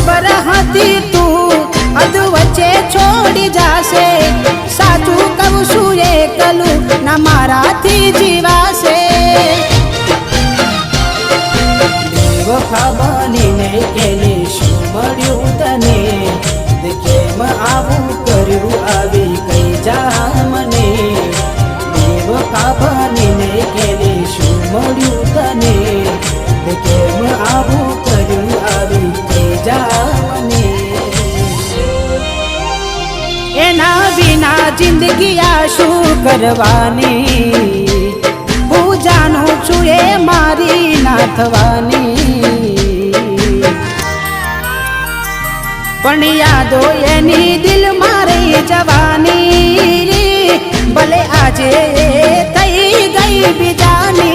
ખબર હતી તું અધ વચ્ચે છોડી જાશે સાચું કહું છું એકલું ના મારાથી જીવાશે બેવફા બનીને કેને શું મળ્યું તને કેમ આવું કર્યું આવી કઈ જા મને બેવફા બનીને કેને શું મળ્યું તને કેમ આવું કર્યું આવી કઈ જા મને એના વિના જિંદગી આ શું કરવાની હું જાણું છું એ મારી ના થવાની પણ યાદો એની દિલ મારી જવાની ભલે આજે થઈ ગઈ બીજાની